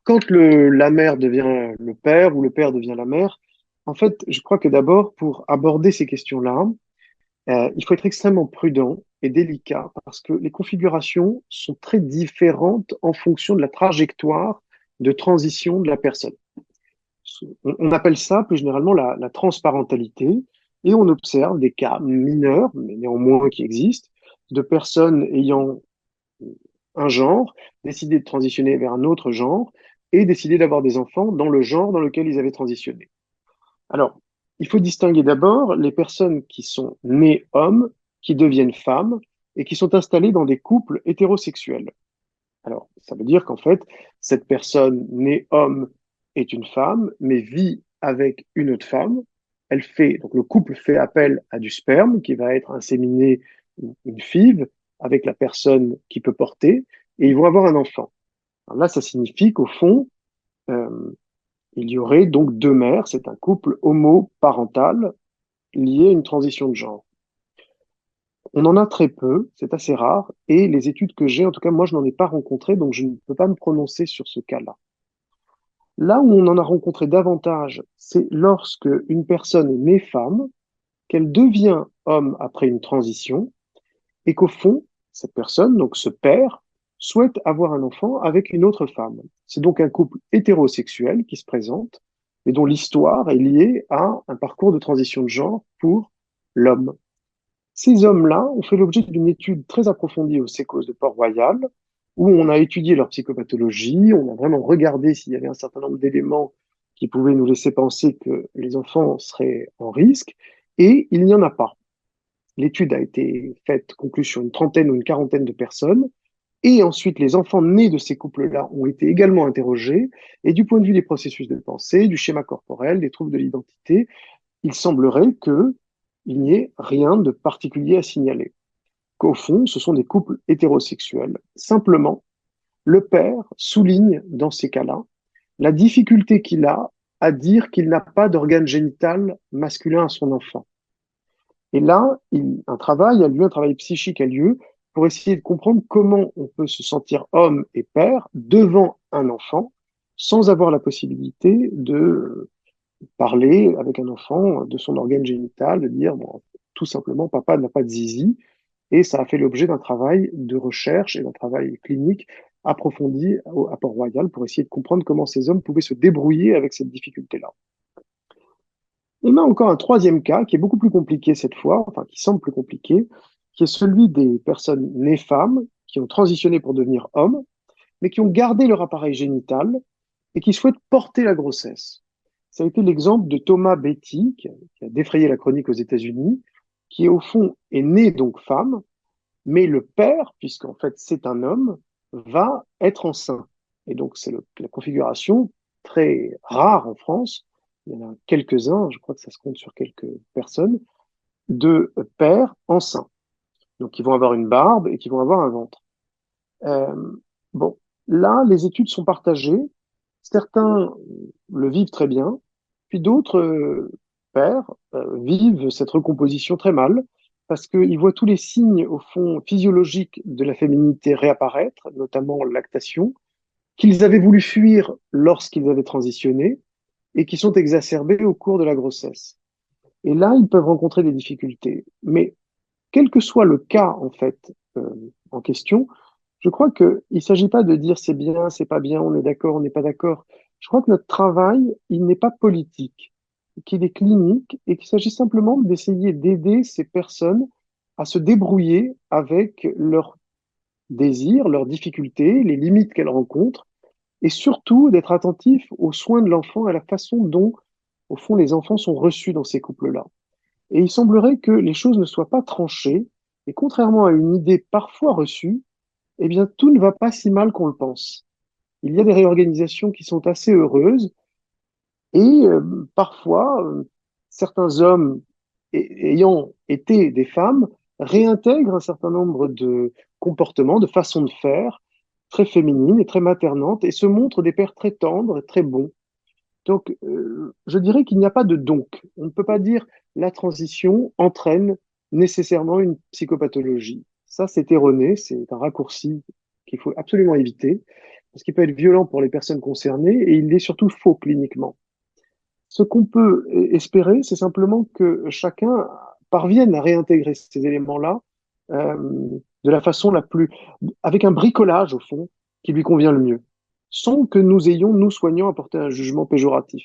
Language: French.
Quand la mère devient le père ou le père devient la mère, en fait, je crois que d'abord, pour aborder ces questions-là, il faut être extrêmement prudent et délicat parce que les configurations sont très différentes en fonction de la trajectoire de transition de la personne. On appelle ça plus généralement la transparentalité et on observe des cas mineurs, mais néanmoins qui existent, de personnes ayant un genre, décider de transitionner vers un autre genre et décider d'avoir des enfants dans le genre dans lequel ils avaient transitionné. Alors, il faut distinguer d'abord les personnes qui sont nées hommes, qui deviennent femmes et qui sont installées dans des couples hétérosexuels. Alors, ça veut dire qu'en fait, cette personne née homme est une femme, mais vit avec une autre femme. Donc le couple fait appel à du sperme qui va être inséminé, une FIV, avec la personne qui peut porter, et ils vont avoir un enfant. Alors là, ça signifie qu'au fond, euh, il y aurait donc deux mères, c'est un couple homoparental lié à une transition de genre. On en a très peu, c'est assez rare, et les études que j'ai, en tout cas moi je n'en ai pas rencontré, donc je ne peux pas me prononcer sur ce cas-là. Là où on en a rencontré davantage, c'est lorsque une personne est née femme, qu'elle devient homme après une transition, et qu'au fond, cette personne, donc ce père, souhaite avoir un enfant avec une autre femme. C'est donc un couple hétérosexuel qui se présente, et dont l'histoire est liée à un parcours de transition de genre pour l'homme. Ces hommes-là ont fait l'objet d'une étude très approfondie au Sécos de Port-Royal, où on a étudié leur psychopathologie, on a vraiment regardé s'il y avait un certain nombre d'éléments qui pouvaient nous laisser penser que les enfants seraient en risque, et il n'y en a pas. L'étude a été faite, conclue sur une trentaine ou une quarantaine de personnes, et ensuite les enfants nés de ces couples-là ont été également interrogés, et du point de vue des processus de pensée, du schéma corporel, des troubles de l'identité, il semblerait qu'il n'y ait rien de particulier à signaler. Qu'au fond, ce sont des couples hétérosexuels. Simplement, le père souligne dans ces cas-là la difficulté qu'il a à dire qu'il n'a pas d'organe génital masculin à son enfant. Et là, un travail psychique a lieu pour essayer de comprendre comment on peut se sentir homme et père devant un enfant sans avoir la possibilité de parler avec un enfant de son organe génital, de dire bon, tout simplement papa n'a pas de zizi, et ça a fait l'objet d'un travail de recherche et d'un travail clinique approfondi à Port-Royal pour essayer de comprendre comment ces hommes pouvaient se débrouiller avec cette difficulté-là. On a encore un troisième cas qui est beaucoup plus compliqué cette fois, enfin qui semble plus compliqué, qui est celui des personnes nées femmes qui ont transitionné pour devenir hommes, mais qui ont gardé leur appareil génital et qui souhaitent porter la grossesse. Ça a été l'exemple de Thomas Betty, qui a défrayé la chronique aux États-Unis, qui au fond est né donc femme, mais le père, puisqu'en fait c'est un homme, va être enceint. Et donc c'est la configuration très rare en France, il y en a quelques-uns, je crois que ça se compte sur quelques personnes, de pères enceints. Donc ils vont avoir une barbe et qui vont avoir un ventre. Euh, bon, là, les études sont partagées. Certains le vivent très bien, puis d'autres pères vivent cette recomposition très mal parce qu'ils voient tous les signes, au fond, physiologiques de la féminité réapparaître, notamment la lactation, qu'ils avaient voulu fuir lorsqu'ils avaient transitionné et qui sont exacerbés au cours de la grossesse. Et là, ils peuvent rencontrer des difficultés. Mais quel que soit le cas, en fait, en question, je crois qu'il ne s'agit pas de dire c'est bien, c'est pas bien, on est d'accord, on n'est pas d'accord. Je crois que notre travail, il n'est pas politique, qu'il est clinique et qu'il s'agit simplement d'essayer d'aider ces personnes à se débrouiller avec leurs désirs, leurs difficultés, les limites qu'elles rencontrent, et surtout d'être attentif aux soins de l'enfant, à la façon dont, au fond, les enfants sont reçus dans ces couples-là. Et il semblerait que les choses ne soient pas tranchées, et contrairement à une idée parfois reçue, eh bien, tout ne va pas si mal qu'on le pense. Il y a des réorganisations qui sont assez heureuses, et parfois, certains hommes ayant été des femmes réintègrent un certain nombre de comportements, de façons de faire, très féminines et très maternantes, et se montrent des pères très tendres et très bons. Donc, je dirais qu'il n'y a pas de donc. On ne peut pas dire la transition entraîne nécessairement une psychopathologie. Ça, c'est erroné, c'est un raccourci qu'il faut absolument éviter. parce qu'il peut être violent pour les personnes concernées et il est surtout faux cliniquement. Ce qu'on peut espérer, c'est simplement que chacun parvienne à réintégrer ces éléments-là euh, de la façon la plus, avec un bricolage au fond qui lui convient le mieux, sans que nous ayons, nous soignants, apporté un jugement péjoratif.